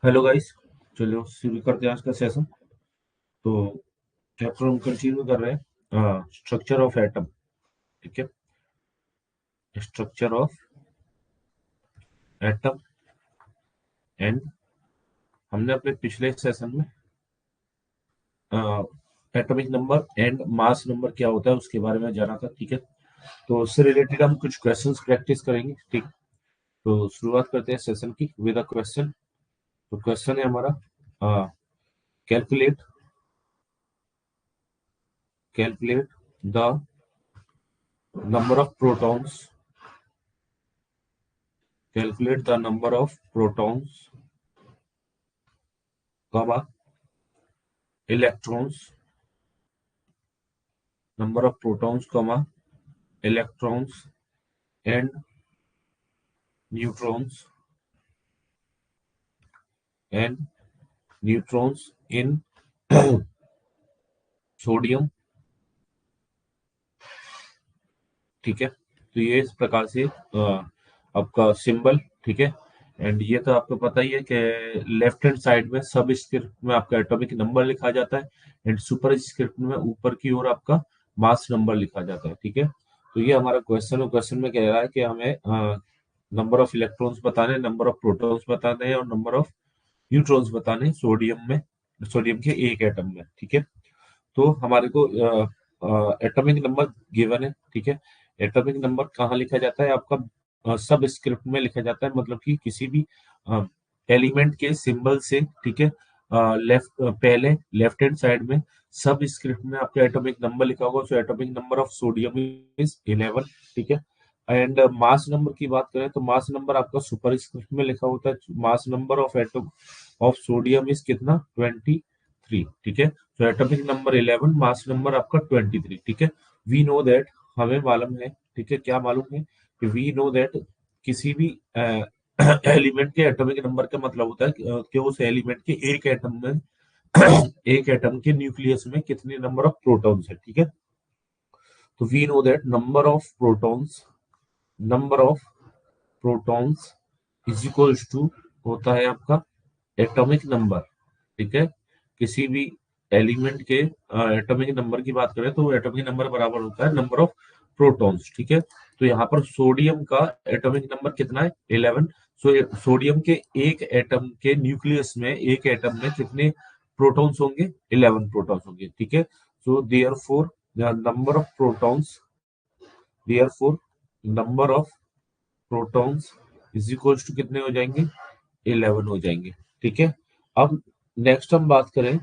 Hello guys. चलो शुरू करते हैं आज का सेशन। तो चैप्टर हम कंटिन्यू कर रहे हैं स्ट्रक्चर ऑफ एटम। ठीक है, स्ट्रक्चर ऑफ एटम। एंड हमने अपने पिछले सेशन में atomic number and mass number क्या होता है उसके बारे में जाना था। ठीक है, तो उससे रिलेटेड हम कुछ क्वेश्चंस प्रैक्टिस करेंगे। ठीक, तो शुरुआत करते हैं सेशन की विद अ क्वेश्चन। तो क्वेश्चन है हमारा, calculate calculate the number of protons calculate the number of protons, comma, electrons, number of protons, comma, electrons and neutrons and neutrons in sodium. ठीक है, तो ये इस प्रकार से आपका सिंबल। ठीक है, एंड ये तो आपको पता ही है कि लेफ्ट हैंड साइड में सब स्क्रिप्ट में आपका एटॉमिक नंबर लिखा जाता है एंड सुपर स्क्रिप्ट में ऊपर की ओर आपका मास नंबर लिखा जाता है। ठीक है, तो ये हमारा क्वेश्चन है। क्वेश्चन में कह रहा है कि हमें नंबर ऑफ इलेक्ट्रॉन्स बताने, नंबर ऑफ प्रोटॉन्स बताने हैं और नंबर ऑफ न्यूट्रॉन्स बताने सोडियम में, सोडियम के एक एटम में। ठीक है, तो हमारे को एटॉमिक नंबर गिवन है। ठीक है, एटॉमिक नंबर कहाँ लिखा जाता है आपका सब स्क्रिप्ट में लिखा जाता है, मतलब कि किसी भी एलिमेंट के सिंबल से। ठीक है, लेफ्ट पहले लेफ्ट हैंड साइड में सब स्क्रिप्ट में आपका एटॉमिक नंबर लिखा होगा। So atomic number of sodium is 11। ठीक है, एंड मास नंबर की बात करें तो मास नंबर आपका सुपर स्क्रिप्ट में लिखा होता है। Mass number of atom of sodium is कितना, 23। ठीक है, तो एटॉमिक नंबर 11, मास नंबर आपका 23। ठीक है, वी नो दैट, हमें मालूम है। ठीक है, क्या मालूम है कि वी नो दैट किसी भी एलिमेंट के एटॉमिक नंबर का मतलब होता है कि उस एलिमेंट के एक एटम में एक एटम के न्यूक्लियस में कितने नंबर ऑफ प्रोटॉन्स है। ठीक है, तो we know that number of protons is equals to होता है आपका एटॉमिक नंबर। ठीक है, किसी भी एलिमेंट के एटॉमिक नंबर की बात करें तो एटॉमिक नंबर बराबर होता है नंबर ऑफ प्रोटॉन्स। ठीक है, तो यहाँ पर सोडियम का एटॉमिक नंबर कितना है, 11। सोडियम के एक एटम के न्यूक्लियस में, एक एटम में कितने प्रोटॉन्स होंगे, 11 प्रोटॉन्स होंगे। ठीक है, so therefore number of protons therefore number of protons is equals to कितने हो जाएंगे, 11 हो जाएंगे। ठीक है, अब नेक्स्ट हम बात करें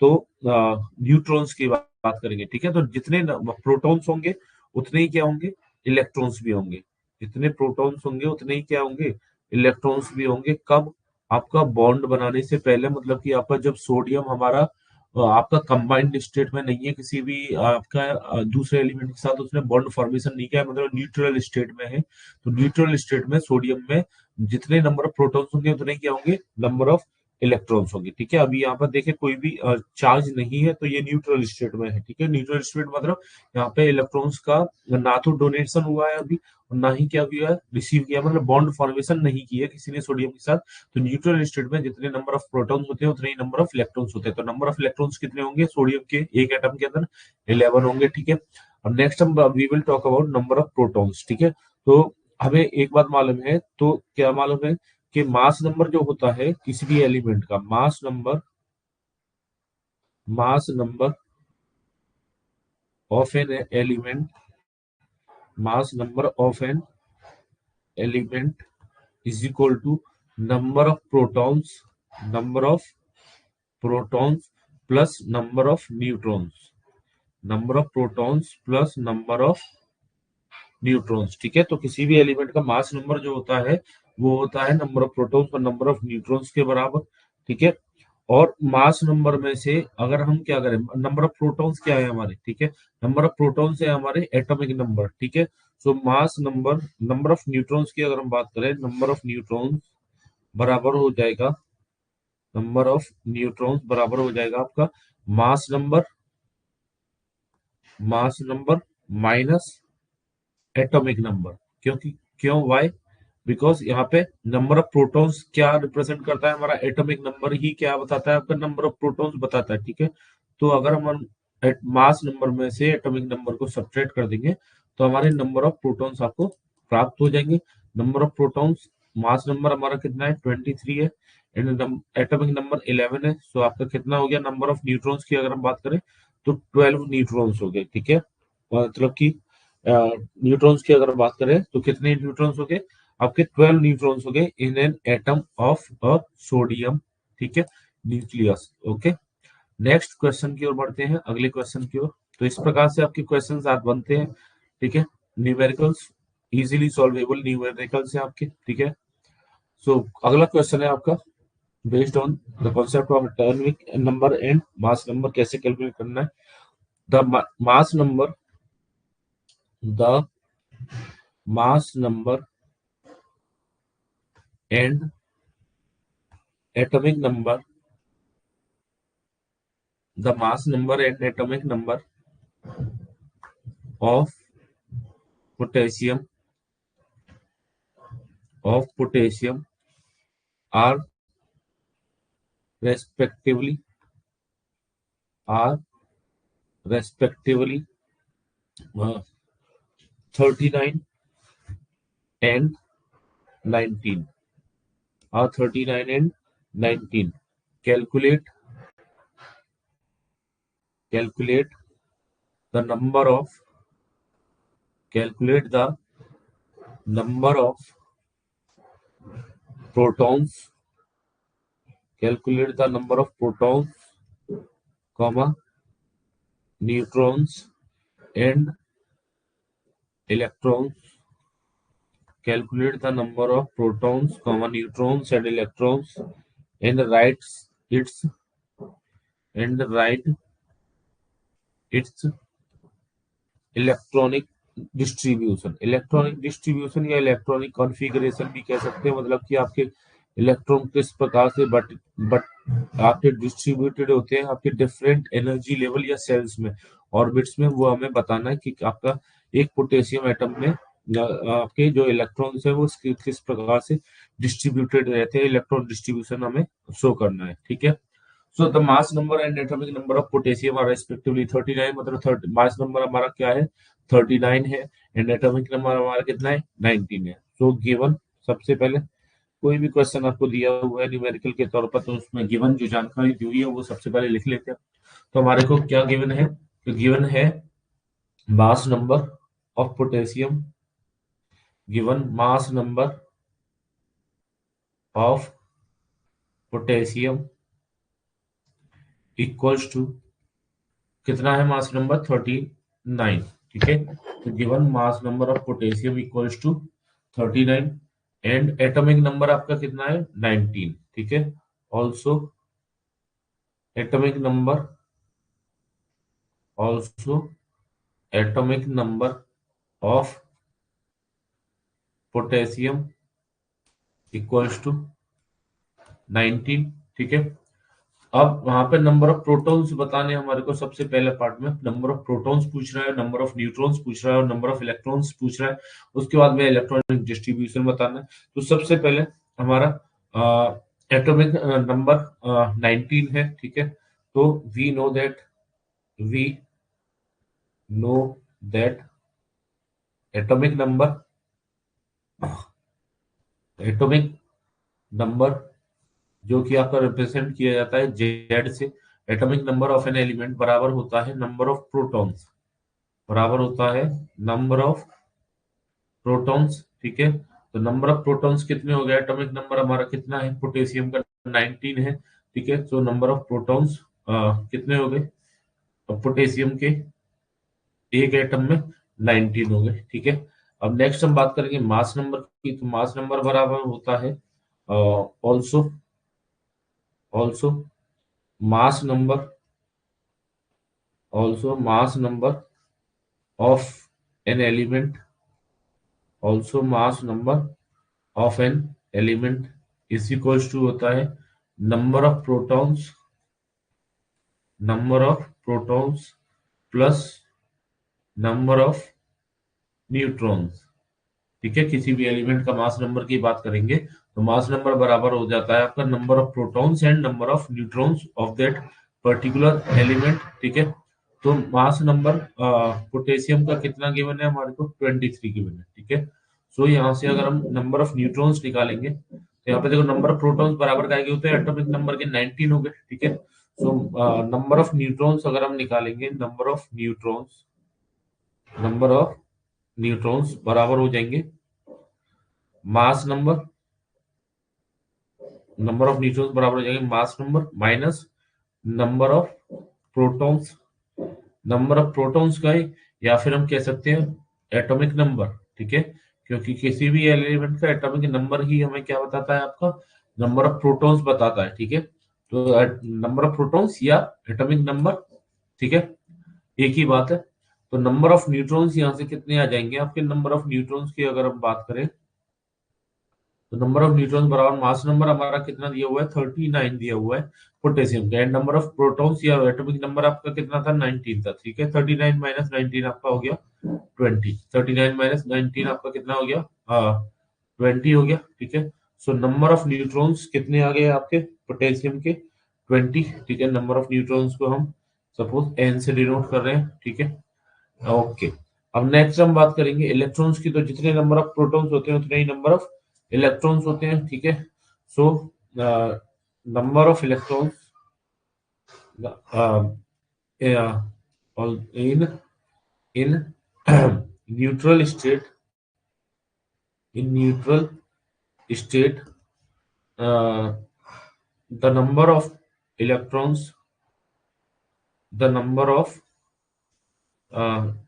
तो न्यूट्रॉन्स की बात करेंगे। ठीक है, तो जितने प्रोटॉन्स होंगे उतने ही क्या होंगे, इलेक्ट्रॉन्स भी होंगे। जितने प्रोटॉन्स होंगे उतने ही क्या होंगे, इलेक्ट्रॉन्स भी होंगे। कब, आपका बॉन्ड बनाने से पहले, मतलब कि आपका जब सोडियम हमारा आपका कंबाइंड स्टेट में नहीं है, किसी भी आपका दूसरे एलिमेंट के साथ उसने बॉन्ड फॉर्मेशन नहीं किया है, मतलब न्यूट्रल स्टेट में है। तो न्यूट्रल स्टेट में सोडियम में जितने नंबर ऑफ प्रोटॉन्स होंगे उतने ही क्या होंगे, नंबर ऑफ इलेक्ट्रॉन्स होंगे। ठीक है, अभी यहाँ पर देखें कोई भी चार्ज नहीं है तो ये न्यूट्रल स्टेट में है। ठीक है, न्यूट्रल स्टेट मतलब यहाँ पे इलेक्ट्रॉन्स का ना तो डोनेशन हुआ है अभी और ना ही क्या हुआ है, रिसीव किया, मतलब बॉन्ड फॉर्मेशन नहीं की है किसी ने सोडियम के साथ। तो न्यूट्रल स्टेट में जितने नंबर ऑफ प्रोटॉन्स होते हैं उतने ही नंबर ऑफ इलेक्ट्रॉन्स होते हैं। तो नंबर ऑफ इलेक्ट्रॉन्स कितने होंगे सोडियम के एक एटम के अंदर, 11 होंगे। ठीक है, अब नेक्स्ट हम we will talk about number of protons. ठीक है, तो हमें एक बात मालूम है, तो क्या मालूम है कि मास नंबर जो होता है किसी भी एलिमेंट का, mass number of an element mass number of an element is equal to number of protons number of protons plus number of neutrons, number of protons plus number of neutrons. ठीक है, तो किसी भी element का mass number जो होता है वो होता है नंबर ऑफ प्रोटॉन्स और नंबर ऑफ न्यूट्रॉन्स के बराबर। ठीक है, और मास नंबर में से अगर हम क्या करें, नंबर ऑफ प्रोटॉन्स क्या है हमारे, ठीक है, नंबर ऑफ प्रोटॉन्स है हमारे एटॉमिक नंबर। ठीक है, so mass number, number of neutrons की अगर हम बात करें, नंबर ऑफ न्यूट्रॉन्स बराबर हो जाएगा, नंबर ऑफ न्यूट्रॉन्स बराबर हो जाएगा आपका mass number, mass number minus atomic number. क्योंकि क्यों, वाई, बिकॉज यहाँ पे नंबर ऑफ प्रोटॉन्स क्या रिप्रेजेंट करता है, हमारा एटॉमिक नंबर ही क्या बताता है, आपका नंबर ऑफ प्रोटॉन्स बताता है, ठीक है। तो अगर हम मास नंबर में से एटॉमिक नंबर को सब्ट्रैक्ट कर देंगे तो हमारे नंबर ऑफ प्रोटॉन्स आपको प्राप्त हो जाएंगे। Number of protons, mass number हमारा कितना है 23 है, एंड एटॉमिक नंबर 11 है। सो आपका कितना हो गया, नंबर ऑफ न्यूट्रॉन्स की अगर हम बात करें तो 12 न्यूट्रॉन्स हो गए, ठीक है। मतलब कि न्यूट्रॉन्स की अगर बात करें तो कितने न्यूट्रॉन्स हो गए, आपके 12 न्यूट्रॉन्स हो गए in an atom of a sodium, ठीक है, न्यूक्लियस। ओके, नेक्स्ट क्वेश्चन की ओर बढ़ते हैं, अगले क्वेश्चन की ओर। तो इस प्रकार से आपके क्वेश्चन आज बनते हैं, ठीक है। न्यूमेरिकल्स, इजीली सॉल्वेबल न्यूमेरिकल्स है आपके, ठीक है। सो अगला क्वेश्चन है आपका, based on the concept of atomic number and mass number कैसे कैलकुलेट करना है। The mass number, the mass number and atomic number, the mass number and atomic number of potassium, are respectively are respectively 39 and 19, are 39 and 19. Calculate the number of calculate the number of protons, calculate the number of protons, comma, neutrons and electrons. Calculate the number of protons, comma, neutrons and electrons, and write its electronic distribution या electronic configuration भी कह सकते हैं, मतलब कि आपके electron किस प्रकार से बट आपके डिस्ट्रीब्यूटेड होते हैं आपके डिफरेंट एनर्जी लेवल या सेल्स में, ऑर्बिट्स में, वो हमें बताना है कि आपका एक पोटेशियम एटम में आपके जो इलेक्ट्रॉन्स है वो किस प्रकार से डिस्ट्रीब्यूटेड रहते हैं, इलेक्ट्रॉन डिस्ट्रीब्यूशन हमें शो करना है, ठीक है। So the mass number and atomic number of potassium are respectively 39, मतलब 30 मास नंबर हमारा क्या है 39 है, एंड एटॉमिक नंबर हमारा कितना है 19 है। सो गिवन, सबसे पहले कोई भी क्वेश्चन आपको दिया हुआ है न्यूमेरिकल के तौर पर, तो उसमें गिवन जो जानकारी दी हुई है वो सबसे पहले लिख लेते हैं। तो हमारे को क्या गिवन है, तो गिवन है mass number of potassium, given mass number of potassium equals to, कितना है मास नंबर 39, ठीक है। तो given mass number of potassium equals to 39 and atomic number आपका कितना है 19, ठीक है। Also atomic number, also atomic number of potassium equals to 19, ठीक है। अब वहां पे नंबर ऑफ प्रोटॉन्स बताने हमारे को, सबसे पहले पार्ट में नंबर ऑफ प्रोटॉन्स पूछ रहा है, नंबर ऑफ न्यूट्रॉन्स पूछ रहा है और नंबर ऑफ इलेक्ट्रॉन्स पूछ रहा है। उसके बाद में इलेक्ट्रॉनिक डिस्ट्रीब्यूशन बताना है। तो सबसे पहले हमारा एटॉमिक नंबर 19 है, ठीक है। तो we know that atomic number, atomic number जो कि आपका रिप्रेजेंट किया जाता है जेड से, atomic number of an element बराबर होता है नंबर ऑफ प्रोटॉन्स, बराबर होता है नंबर ऑफ प्रोटॉन्स, ठीक है। तो नंबर ऑफ प्रोटॉन्स कितने हो गए, एटॉमिक नंबर हमारा कितना है पोटेशियम का 19 है, ठीक है। तो नंबर ऑफ प्रोटॉन्स कितने हो गए पोटेशियम के एक एटम में 19 हो गए, ठीक है। अब नेक्स्ट हम बात करेंगे मास नंबर की। तो मास नंबर बराबर होता है also also mass number, also mass number of an element, also mass number of an element is equals to होता है number of protons, number of protons plus number of neutrons, ठीक है, किसी भी element का मास नंबर की बात करेंगे तो मास नंबर बराबर हो जाता है आपका number of protons and number of neutrons of that particular element. ठीक है, तो मास नंबर पोटेशियम का कितना गिवन है हमारे को, 23 गिवन है। ठीक है, सो यहाँ से अगर हम नंबर ऑफ न्यूट्रॉन्स निकालेंगे तो यहाँ पे देखो नंबर ऑफ प्रोटॉन्स बराबर का होते हैं एटॉमिक नंबर के 19 हो गए। ठीक है, सो नंबर ऑफ न्यूट्रॉन्स अगर हम निकालेंगे, नंबर ऑफ न्यूट्रॉन्स बराबर हो जाएंगे मास नंबर ऑफ न्यूट्रॉन्स बराबर हो जाएंगे mass number minus number of protons, number of protons का है, या फिर हम कह सकते हैं एटॉमिक नंबर। ठीक है, क्योंकि किसी भी एलिमेंट का एटॉमिक नंबर ही हमें क्या बताता है, आपका नंबर ऑफ प्रोटॉन्स बताता है। ठीक है, तो नंबर ऑफ प्रोटॉन्स या एटॉमिक नंबर, ठीक है, एक ही बात है। तो नंबर ऑफ न्यूट्रॉन्स यहाँ से कितने आ जाएंगे आपके, नंबर ऑफ न्यूट्रॉन्स की अगर हम बात करें तो नंबर ऑफ न्यूट्रॉन्स बराबर मास नंबर हमारा कितना दिया हुआ है, 39 दिया हुआ है पोटेशियम का, एंड नंबर ऑफ प्रोटॉन्स या एटॉमिक नंबर आपका कितना था, 19 था। ठीक है, 39 माइनस 19 आपका हो गया 20, 39 माइनस 19 आपका कितना हो गया, 20 हो गया। ठीक है, सो नंबर ऑफ न्यूट्रॉन्स कितने आ गए आपके पोटेशियम के, 20। ठीक है, नंबर ऑफ न्यूट्रॉन्स को हम सपोज एन से डिनोट कर रहे हैं। ठीक है, ओके। अब नेक्स्ट हम बात करेंगे इलेक्ट्रॉन्स की, तो जितने नंबर ऑफ प्रोटॉन्स होते हैं उतने ही नंबर ऑफ इलेक्ट्रॉन्स होते हैं। ठीक है, so number of electrons in in neutral state, in neutral state the number of electrons, the number of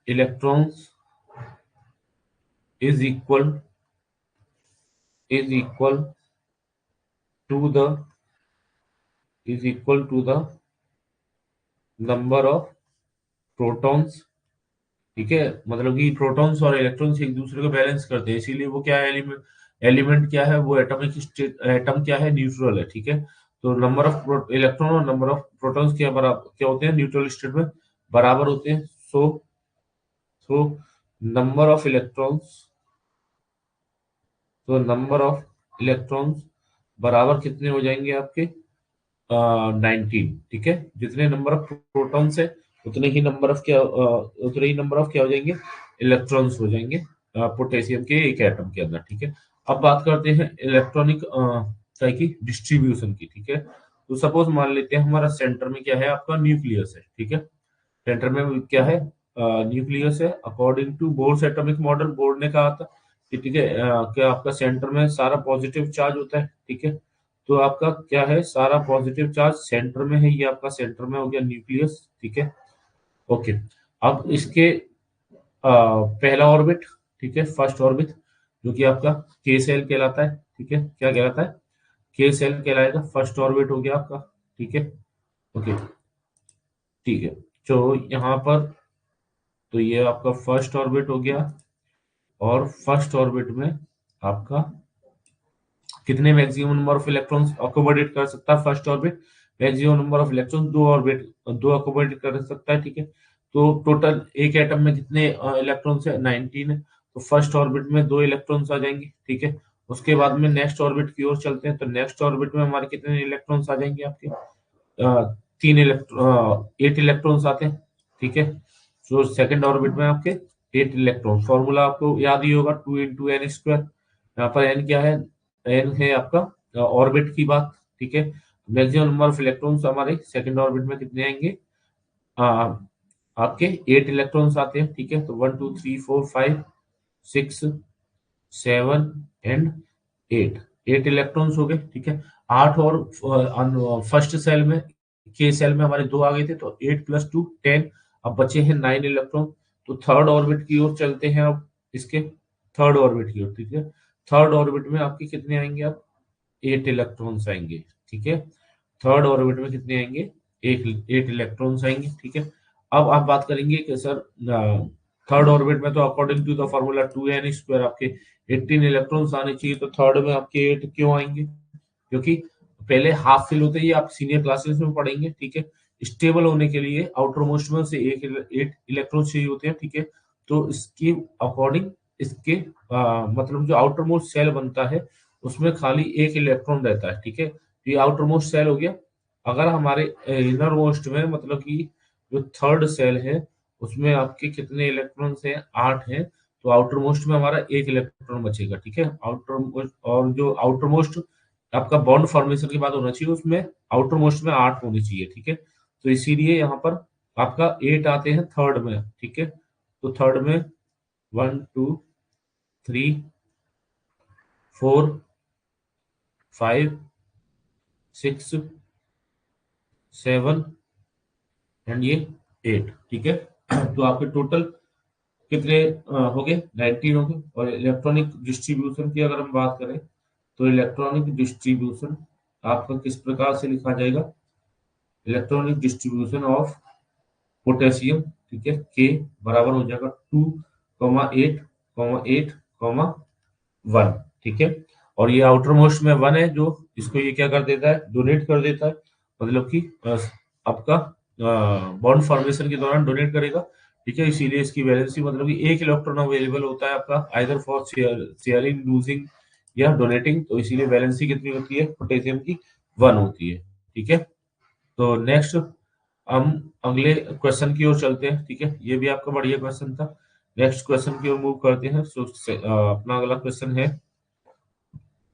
electrons is equal to the number of protons। ठीक है, मतलब कि प्रोटॉन्स और इलेक्ट्रॉन्स एक दूसरे को बैलेंस करते हैं, इसीलिए वो क्या है, एलिमेंट क्या है, वो एटॉमिक स्टेट, एटम क्या है, न्यूट्रल है। ठीक है, तो नंबर ऑफ इलेक्ट्रॉन और नंबर ऑफ प्रोटॉन्स क्या बराबर क्या होते हैं, न्यूट्रल स्टेट में बराबर होते हैं। सो नंबर ऑफ इलेक्ट्रॉन्स, तो नंबर ऑफ इलेक्ट्रॉन्स बराबर कितने हो जाएंगे आपके, 19। ठीक है, जितने नंबर ऑफ प्रोटॉन्स है उतने ही नंबर ऑफ क्या हो जाएंगे, इलेक्ट्रॉन्स हो जाएंगे पोटेशियम के एक एटम के अंदर। ठीक है, अब बात करते हैं इलेक्ट्रॉनिक की डिस्ट्रीब्यूशन की। ठीक है, तो सपोज मान लेते हैं हमारा सेंटर में क्या है, आपका न्यूक्लियस है। ठीक है, सेंटर में क्या है, न्यूक्लियस है। According to Bohr's atomic model, Bohr ने कहा था कि ठीक है, क्या आपका सेंटर में सारा पॉजिटिव चार्ज होता है। ठीक है, तो आपका क्या है, सारा पॉजिटिव चार्ज सेंटर में है, ये आपका सेंटर में हो गया न्यूक्लियस। ठीक है, ओके। अब इसके पहला ऑर्बिट, ठीक है, फर्स्ट ऑर्बिट, जो कि आपका के सेल कहलाता है। ठीक है, क्या कहलाता है, के सेल कहलाएगा, फर्स्ट ऑर्बिट हो गया आपका। ठीक है, ओके, ठीक है। तो यहाँ पर तो ये आपका फर्स्ट ऑर्बिट हो गया, और फर्स्ट ऑर्बिट में आपका कितने maximum number of electrons accommodate कर सकता है first orbit, maximum number of electrons दो अकोमोडेट कर सकता है। ठीक है, तो टोटल एक एटम में कितने इलेक्ट्रॉन्स है, 19 है, तो फर्स्ट ऑर्बिट में 2 इलेक्ट्रॉन्स आ जाएंगे। ठीक है, उसके बाद में नेक्स्ट ऑर्बिट की ओर चलते हैं, तो नेक्स्ट ऑर्बिट में हमारे कितने इलेक्ट्रॉन्स आ जाएंगे आपके, 8 इलेक्ट्रॉन्स आते हैं। ठीक है, तो सेकंड ऑर्बिट में आपके 8 इलेक्ट्रॉन, फॉर्मूला आपको याद ही होगा, 2 × n²। यहाँ पर n क्या है, n है आपका ऑर्बिट की बात। ठीक है, मैक्सिमम नंबर ऑफ इलेक्ट्रॉन्स हमारे सेकंड ऑर्बिट में कितने आएंगे, आपके 8 इलेक्ट्रॉन्स आते हैं। ठीक है, तो 1 2 3 4 5 6 7 एंड 8 इलेक्ट्रॉन्स हो गए। ठीक है, 8 और फर्स्ट सेल में, के सेल में हमारे 2 आ गए थे, तो 8 + 2 10, अब बचे हैं 9 इलेक्ट्रॉन। तो थर्ड ऑर्बिट की ओर चलते हैं अब, इसके थर्ड ऑर्बिट की ओर। ठीक है, थर्ड ऑर्बिट में आपके कितने आएंगे, अब 8 इलेक्ट्रॉन्स आएंगे। ठीक है, थर्ड ऑर्बिट में कितने आएंगे, 8 इलेक्ट्रॉन्स आएंगे। ठीक है, अब आप बात करेंगे कि सर थर्ड ऑर्बिट में तो according to the formula 2n² आपके 18 इलेक्ट्रॉन्स आने चाहिए, तो थर्ड में आपके 8 क्यों आएंगे, क्योंकि पहले हाफ फिल होते ही आप सीनियर क्लासेस में पढ़ेंगे। ठीक है, स्टेबल होने के लिए आउटर मोस्ट में से 8 इलेक्ट्रॉन चाहिए होते हैं। ठीक है, तो इसकी अकॉर्डिंग इसके मतलब जो आउटर मोस्ट सेल बनता है उसमें खाली एक इलेक्ट्रॉन रहता है, ठीक है। तो ये आउटर मोस्ट सेल हो गया। अगर हमारे इनर मोस्ट में मतलब कि जो थर्ड सेल है उसमें आपके कितने इलेक्ट्रॉन्स हैं, 8 हैं, तो आउटर मोस्ट में हमारा एक इलेक्ट्रॉन बचेगा, ठीक है। आउटर मोस्ट, और जो आउटर मोस्ट आपका बॉन्ड फॉर्मेशन की बात होना चाहिए उसमें आउटर मोस्ट में 8 होनी चाहिए, ठीक है। तो इसीलिए यहाँ पर आपका 8 आते हैं थर्ड में, ठीक है। तो थर्ड में 1 2 3 4 5 6 7 एंड ये 8, ठीक है। तो आपके टोटल कितने हो गए, 19 हो गए। और इलेक्ट्रॉनिक डिस्ट्रीब्यूशन की अगर हम बात करें तो इलेक्ट्रॉनिक डिस्ट्रीब्यूशन आपका किस प्रकार से लिखा जाएगा, इलेक्ट्रॉनिक डिस्ट्रीब्यूशन ऑफ पोटेशियम, ठीक है, के बराबर हो जाएगा 2,8,8,1, ठीक है। और ये आउटर मोस्ट में 1 है, जो इसको ये क्या कर देता है, डोनेट कर देता है, मतलब कि आपका बॉन्ड फॉर्मेशन के दौरान डोनेट करेगा, ठीक है। इसीलिए इसकी वैलेंसी मतलब कि एक इलेक्ट्रॉन अवेलेबल होता है आपका आइदर फॉर शेयरिंग, लूजिंग या डोनेटिंग। तो इसीलिए वैलेंसी कितनी होती है पोटेशियम की, 1 होती है, ठीक है। तो नेक्स्ट हम अगले क्वेश्चन की ओर चलते हैं, ठीक है। ये भी आपका बढ़िया क्वेश्चन था। नेक्स्ट क्वेश्चन की ओर मूव करते हैं। अपना अगला क्वेश्चन है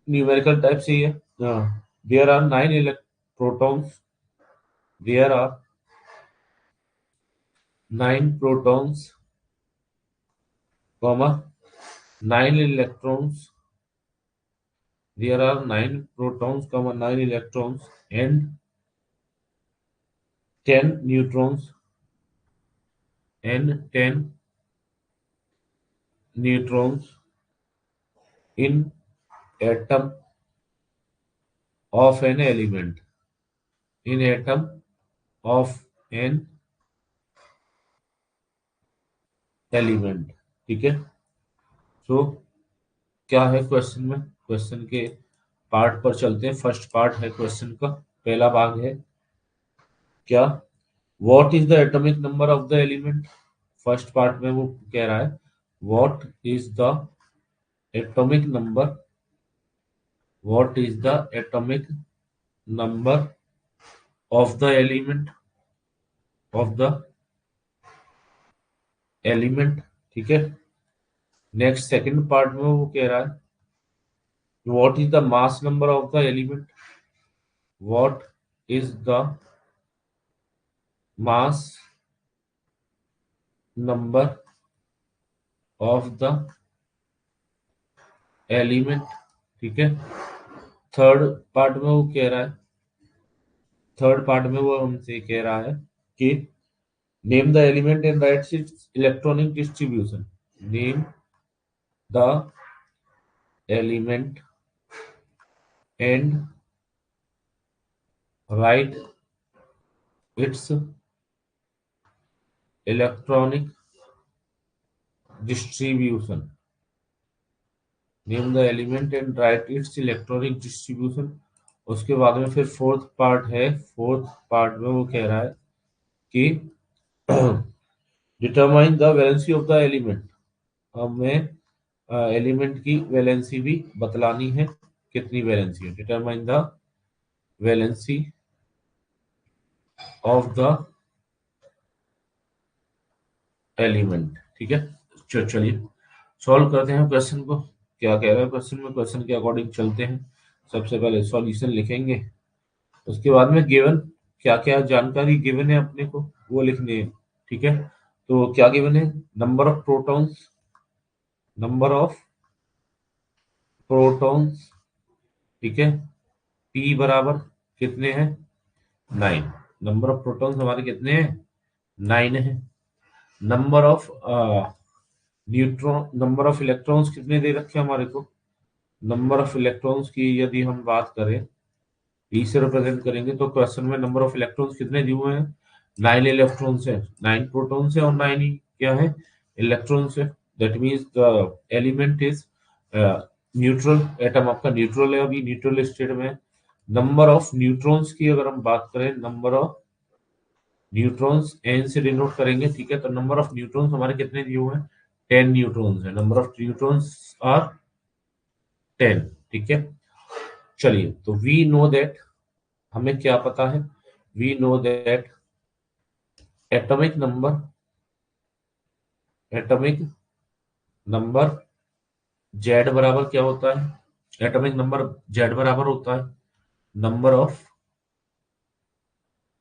न्यूमेरिकल टाइप से ही है। देयर आर 9 प्रोटॉन्स, देयर आर 9 प्रोटॉन्स, कॉमा 9 इलेक्ट्रॉन्स, देयर आर 9 प्रोटॉन्स, comma 9 electrons and 10 neutrons and 10 neutrons in atom of an element, in atom of an element, ठीक है। सो क्या है क्वेश्चन में, क्वेश्चन के पार्ट पर चलते हैं। फर्स्ट पार्ट है क्वेश्चन का, पहला भाग है क्या, what is the atomic number of the element. First part में वो कह रहा है what is the atomic number, what is the atomic number of the element, of the element, ठीक है। नेक्स्ट सेकंड पार्ट में वो कह रहा है what is the mass number of the element, what is the mass number of the element, ठीक है। Third part में वो कह रहा है, थर्ड पार्ट में वो हमसे कह रहा है कि name the element and right it's electronic distribution, name the element and right it's electronic distribution, name the element and right it's electronic distribution. उसके बाद में फिर फोर्थ पार्ट है, फोर्थ पार्ट में वो कह रहा है कि determine the valency of the element, हमें एलिमेंट की वैलेंसी भी बतलानी है, कितनी वैलेंसी है, determine the valency of the element, ठीक है। चलिए सॉल्व करते हैं क्वेश्चन को, क्या कह रहा है क्वेश्चन में, क्वेश्चन के अकॉर्डिंग चलते हैं। सबसे पहले सॉल्यूशन लिखेंगे, उसके बाद में गिवन क्या क्या जानकारी गिवन है अपने को वो लिखनी है, ठीक है। तो क्या गिवन है, number of protons, number of protons, ठीक है, पी बराबर कितने हैं, 9। नंबर ऑफ प्रोटॉन्स हमारे कितने हैं, 9 है। Number of neutron, number of electrons कितने दे रखे हैं हमारे को, नंबर ऑफ इलेक्ट्रॉन्स की यदि हम बात करें, पी से रिप्रेजेंट करेंगे तो क्वेश्चन में नंबर ऑफ इलेक्ट्रॉन्स कितने दिए हुए हैं, 9 इलेक्ट्रॉन्स है, 9 प्रोटॉन्स है और 9 ही क्या है, इलेक्ट्रॉन्स है। That means the element is neutral, atom आपका न्यूट्रल है, अभी न्यूट्रल स्टेट में है। नंबर ऑफ न्यूट्रॉन्स की अगर हम बात करें, नंबर ऑफ न्यूट्रॉन्स एन से डिनोट करेंगे, ठीक है। तो नंबर ऑफ न्यूट्रॉन्स हमारे कितने दिए हुए हैं, 10 न्यूट्रॉन्स है, नंबर ऑफ न्यूट्रॉन्स आर 10, ठीक है। चलिए, तो वी नो दैट, हमें क्या पता है, we know that atomic number, atomic number Z बराबर क्या होता है, एटॉमिक नंबर जेड बराबर होता है नंबर ऑफ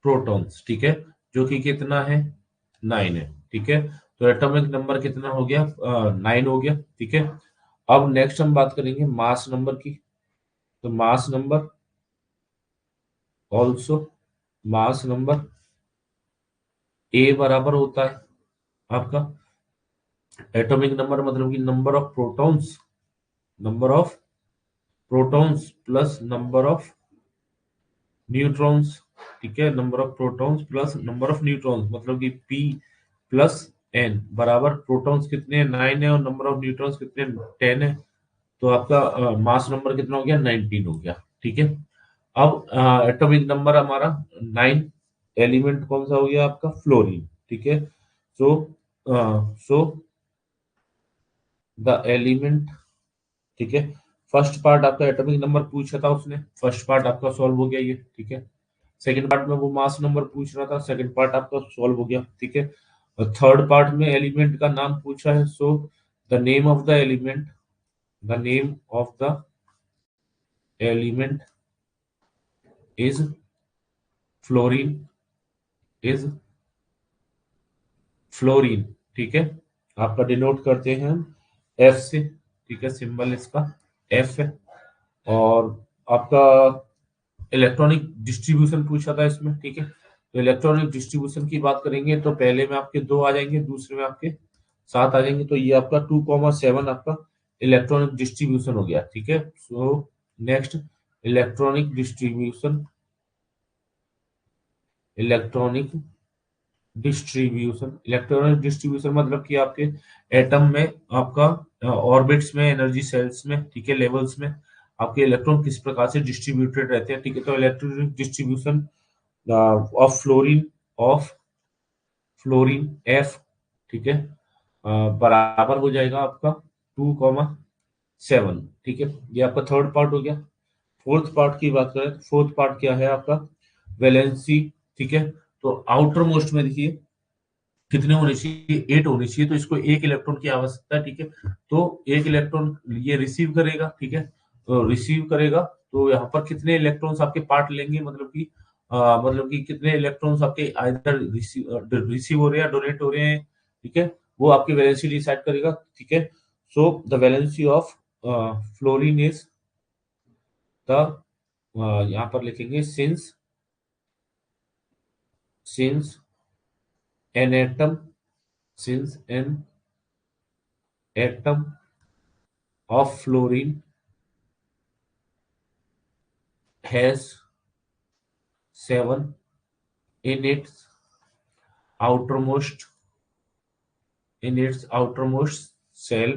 प्रोटॉन्स, ठीक है, जो कि कितना है, 9 है, ठीक है। तो एटॉमिक नंबर कितना हो गया, 9 हो गया, ठीक है। अब नेक्स्ट हम बात करेंगे मास नंबर की। तो मास number also, mass number A बराबर होता है आपका एटॉमिक नंबर, मतलब कि number of protons, number of protons plus number of neutrons, ठीक है। Number of protons plus number of neutrons, मतलब कि पी प्लस एन बराबर प्रोटॉन्स कितने 9 है और नंबर ऑफ न्यूट्रॉन्स कितने 10 है। तो आपका मास नंबर कितना हो गया, 19 हो गया, ठीक है। अब एटॉमिक नंबर हमारा 9, एलिमेंट कौन सा हो गया आपका, फ्लोरीन, ठीक है। सो सो द एलिमेंट, ठीक है। फर्स्ट पार्ट आपका एटॉमिक नंबर पूछा था उसने, फर्स्ट पार्ट आपका सॉल्व हो गया ये, ठीक है। सेकंड पार्ट में वो मास नंबर पूछ रहा था, सेकंड पार्ट आपका सॉल्व हो गया, ठीक है। और थर्ड पार्ट में एलिमेंट का नाम पूछा है, so the name of the element, the name of the element is fluorine, is fluorine, ठीक है। आपका डिनोट करते हैं हम एफ से, ठीक है, सिंबल इसका एफ है। और आपका इलेक्ट्रॉनिक डिस्ट्रीब्यूशन पूछा था इसमें, ठीक है। तो इलेक्ट्रॉनिक डिस्ट्रीब्यूशन की बात करेंगे तो पहले में आपके 2 आ जाएंगे, दूसरे में आपके 7 आ जाएंगे, तो ये आपका 2,7 आपका इलेक्ट्रॉनिक डिस्ट्रीब्यूशन हो गया, ठीक है। So next electronic distribution, electronic distribution, electronic distribution मतलब कि आपके एटम में आपका ऑर्बिट्स में, एनर्जी सेल्स में, ठीक है, लेवल्स में आपके इलेक्ट्रॉन किस प्रकार से डिस्ट्रीब्यूटेड रहते हैं, ठीक है। तो electronic distribution of fluorine, of fluorine F, ठीक है, बराबर हो जाएगा आपका 2,7, ठीक है। ये आपका थर्ड पार्ट हो गया। फोर्थ पार्ट की बात करें तो फोर्थ पार्ट क्या है आपका, वैलेंसी, ठीक है। तो आउटर मोस्ट में देखिए कितने होने चाहिए, 8 होने चाहिए, तो इसको एक इलेक्ट्रॉन की आवश्यकता है, ठीक है। तो एक इलेक्ट्रॉन ये रिसीव करेगा, ठीक है। तो रिसीव करेगा, तो यहाँ पर कितने इलेक्ट्रॉन्स आपके पार्ट लेंगे, मतलब कि कितने इलेक्ट्रॉन्स आपके आइदर रिसीव हो रहे हैं, डोनेट हो रहे हैं, ठीक है, वो आपकी वैलेंसी डिसाइड करेगा, ठीक है। So the valency of fluorine is the, यहाँ पर लिखेंगे since, since an atom, since an atom of fluorine has 7 in its outermost, in its outermost cell,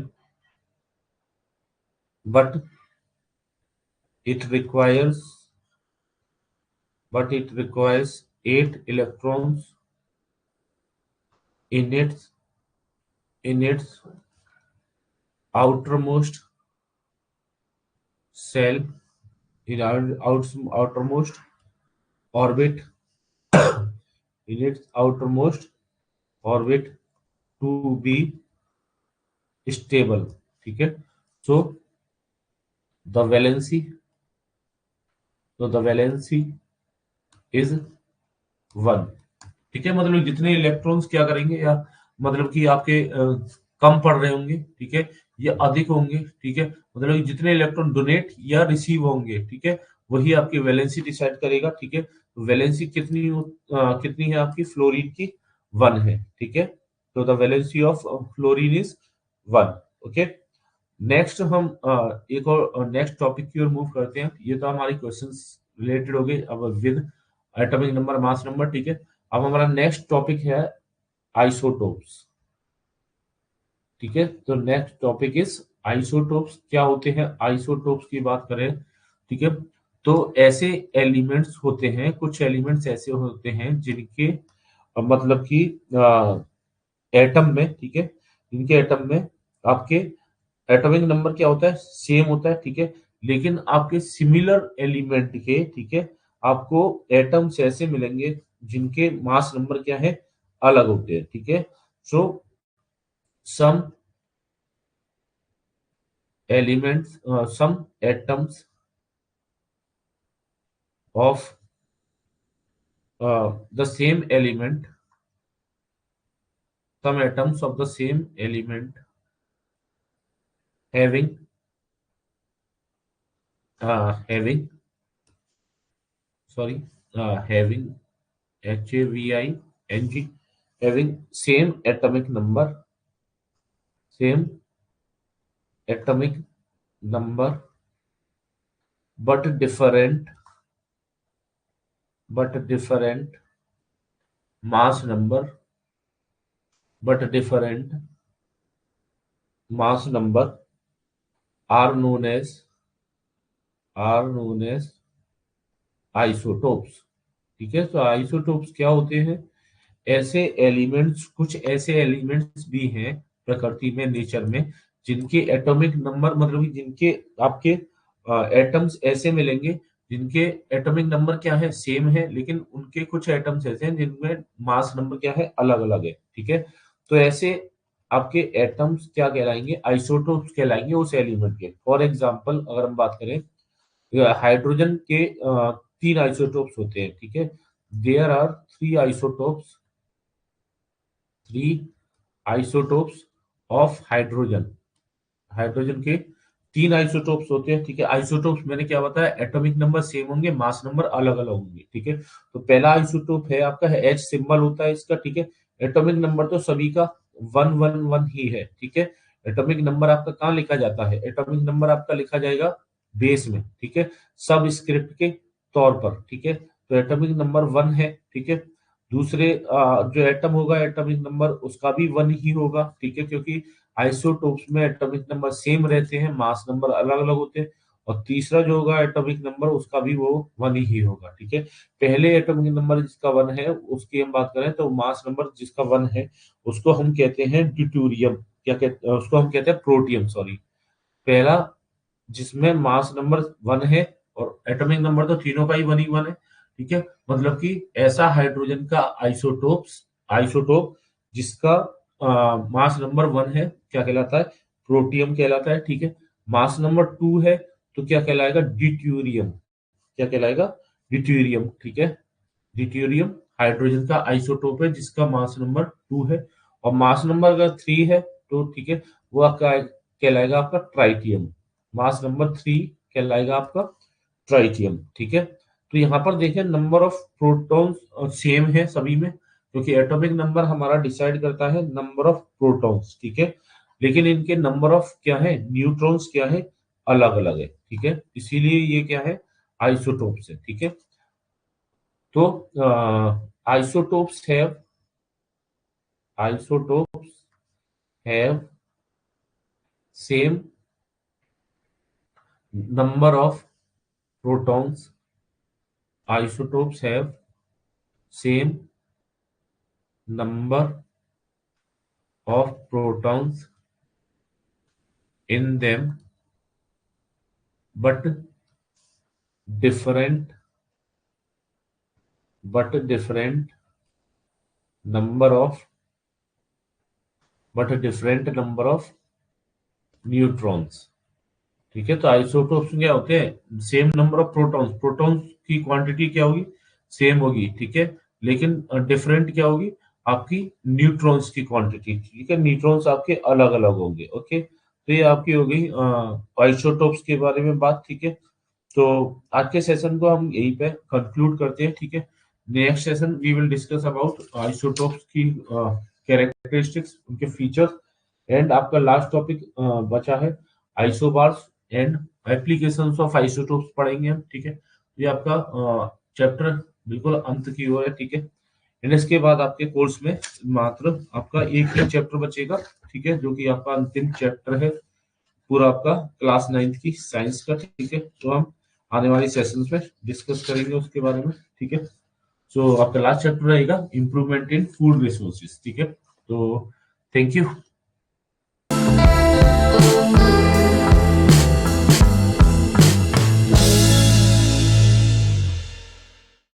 but it requires, but it requires 8 electrons in its, in its outermost cell, in outermost orbit, in its outermost orbit to be stable, ठीक है। so the valency, so the valency is 1, ठीक है। मतलब जितने electrons क्या करेंगे, या मतलब कि आपके कम पड़ रहे होंगे, ठीक है, ये अधिक होंगे, ठीक है, मतलब कि जितने इलेक्ट्रॉन डोनेट या रिसीव होंगे, ठीक है, वही आपकी वैलेंसी डिसाइड करेगा, ठीक है। वैलेंसी कितनी है आपकी फ्लोरीन की, 1 है, ठीक है। तो the valency of fluorine is 1, okay. Next हम एक और नेक्स्ट टॉपिक की ओर मूव करते हैं। ये तो हमारी क्वेश्चंस रिलेटेड हो गए अब with atomic number, mass number, ठीक है। अब हमारा नेक्स्ट टॉपिक है आइसोटोप्स, ठीक है। तो नेक्स्ट टॉपिक इज आइसोटोप्स। क्या होते हैं आइसोटोप्स की बात करें, ठीक है। तो ऐसे एलिमेंट्स होते हैं, कुछ एलिमेंट्स ऐसे होते हैं जिनके मतलब कि एटम में, ठीक है, इनके एटम में आपके एटॉमिक नंबर क्या होता है, सेम होता है, ठीक है। लेकिन आपके सिमिलर एलिमेंट के, ठीक है, आपको एटम्स ऐसे मिलेंगे जिनके मास नंबर क्या है, अलग होते हैं, ठीक है। So some elements, some atoms of the same element, some atoms of the same element having having sorry having HAVING, having same atomic number but different mass number, but different mass number are known as isotopes, ठीक है। तो isotopes क्या होते हैं, ऐसे elements, कुछ ऐसे elements भी हैं प्रकृति में, नेचर में, जिनके एटॉमिक नंबर, मतलब कि जिनके आपके एटम्स ऐसे मिलेंगे जिनके एटॉमिक नंबर क्या है, सेम है, लेकिन उनके कुछ एटम्स ऐसे हैं जिनमें मास नंबर क्या है, अलग अलग है, ठीक है। तो ऐसे आपके एटम्स क्या कहलाएंगे, आइसोटोप्स कहलाएंगे उस एलिमेंट के। फॉर एग्जाम्पल अगर हम बात करें, हाइड्रोजन के 3 आइसोटोप्स होते हैं, ठीक है। There are three isotopes of hydrogen. Hydrogen के 3 आइसोटोप्स होते हैं, ठीक है। आइसोटोप्स मैंने क्या बताया, एटॉमिक नंबर सेम होंगे, मास नंबर अलग अलग होंगे, ठीक है। तो पहला आइसोटोप है आपका, है H सिंबल होता है इसका, ठीक है। एटॉमिक नंबर तो सभी का 111 ही है, ठीक है। एटॉमिक नंबर आपका कहाँ लिखा जाता है, एटॉमिक नंबर आपका लिखा जाएगा बेस में, ठीक है, सब स्क्रिप्ट के तौर पर, ठीक है। तो एटॉमिक नंबर 1 है, ठीक है। दूसरे जो एटम होगा, एटॉमिक नंबर उसका भी 1 ही होगा, ठीक है, क्योंकि आइसोटोप्स में एटॉमिक नंबर सेम रहते हैं, मास नंबर अलग अलग होते हैं। और तीसरा जो होगा एटॉमिक नंबर, उसका भी वो 1 ही होगा, ठीक है। पहले एटॉमिक नंबर जिसका 1 है उसकी हम बात करें तो मास नंबर जिसका 1 है उसको हम कहते हैं ड्यूटेरियम, क्या कहते हैं उसको, हम कहते हैं प्रोटियम, सॉरी। पहला जिसमें मास नंबर 1 है और एटॉमिक नंबर तो तीनों का ही 1 ही 1 है, ठीक है। मतलब कि ऐसा हाइड्रोजन का आइसोटोप जिसका मास नंबर 1 है, क्या कहलाता है, प्रोटियम कहलाता है, ठीक है। मास नंबर 2 है तो क्या कहलाएगा, ड्यूटेरियम, क्या कहलाएगा, ड्यूटेरियम, ठीक है। ड्यूटेरियम हाइड्रोजन का आइसोटोप है जिसका मास नंबर 2 है। और मास नंबर अगर 3 है तो ठीक है, वो आपका कहलाएगा आपका ट्राइटियम। मास नंबर 3 कहलाएगा आपका ट्राइटियम, ठीक है। तो यहाँ पर देखें, नंबर ऑफ प्रोटॉन्स सेम है सभी में, क्योंकि एटॉमिक नंबर हमारा डिसाइड करता है नंबर ऑफ प्रोटॉन्स, ठीक है। लेकिन इनके नंबर ऑफ क्या है, न्यूट्रॉन्स क्या है, अलग अलग है, ठीक है। इसीलिए ये क्या है, आइसोटोप्स है, ठीक है। तो isotopes have isotopes have same number of protons, isotopes have same number of protons in them but different different number of number of neutrons, ठीक है। तो आइसोटोप्स क्या होते हैं, same number of protons, protons की क्वांटिटी क्या होगी, same होगी, ठीक है। लेकिन डिफरेंट क्या होगी, आपकी न्यूट्रॉन्स की क्वांटिटी, ठीक है। न्यूट्रॉन्स आपके अलग अलग होंगे, ओके। तो ये आपकी हो गई आइसोटोप्स के बारे में बात, ठीक है। तो आज के सेशन को हम यहीं पे कंक्लूड करते हैं, ठीक है। Next session we will discuss about isotopes की कैरेक्टरिस्टिक्स, उनके फीचर्स, एंड आपका लास्ट टॉपिक बचा है isobars and applications of isotopes पढ़ेंगे हम, ठीक है। ये आपका चैप्टर बिल्कुल अंत की ओर है, ठीक है। एंड इसके बाद आपके कोर्स में मात्र आपका एक ही चैप्टर बचेगा, ठीक है, जो कि आपका अंतिम चैप्टर है पूरा आपका क्लास 9th की साइंस का, ठीक है। तो हम आने वाली सेशंस में डिस्कस करेंगे उसके बारे में, ठीक है। सो आपका लास्ट चैप्टर रहेगा इम्प्रूवमेंट इन फूड रिसोर्सेज, ठीक है। तो थैंक यू।